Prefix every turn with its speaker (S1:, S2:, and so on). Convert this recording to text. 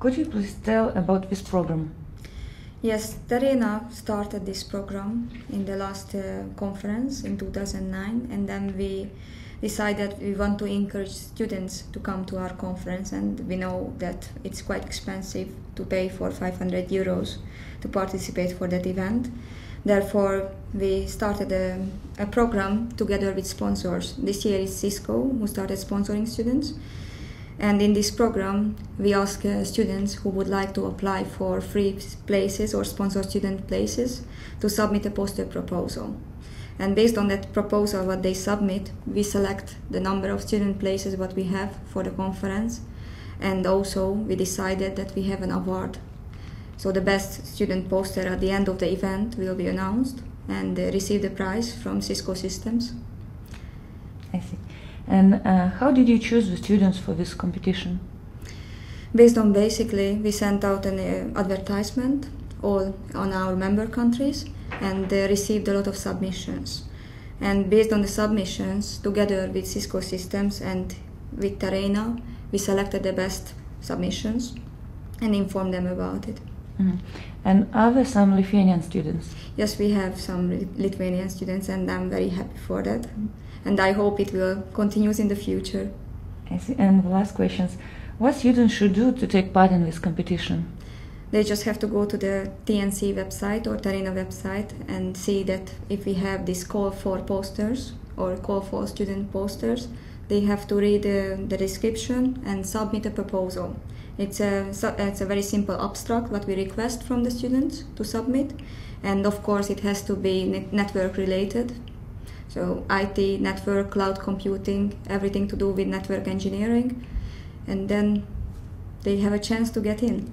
S1: Could you please tell about this program?
S2: Yes, Terena started this program in the last conference in 2009, and then we decided we want to encourage students to come to our conference, and we know that it's quite expensive to pay for 500 euros to participate for that event. Therefore, we started a program together with sponsors. This year is Cisco who started sponsoring students. And in this program, we ask students who would like to apply for free places or sponsor student places to submit a poster proposal. And based on that proposal, what they submit, we select the number of student places what we have for the conference. And also, we decided that we have an award. So the best student poster at the end of the event will be announced and receive the prize from Cisco Systems.
S1: I see. And how did you choose the students for this competition?
S2: Based on basically, we sent out an advertisement all on our member countries and received a lot of submissions. And based on the submissions, together with Cisco Systems and with Terena, we selected the best submissions and informed them about it.
S1: Mm-hmm. And are there some Lithuanian students?
S2: Yes, we have some Lithuanian students, and I'm very happy for that. And I hope it will continue in the future.
S1: I see. And the last questions. What students should do to take part in this competition?
S2: They just have to go to the TNC website or Terena website and see that if we have this call for posters or call for student posters, they have to read the description and submit a proposal. It's a very simple abstract what we request from the students to submit, and of course it has to be network related. So IT, network, cloud computing, everything to do with network engineering, and then they have a chance to get in.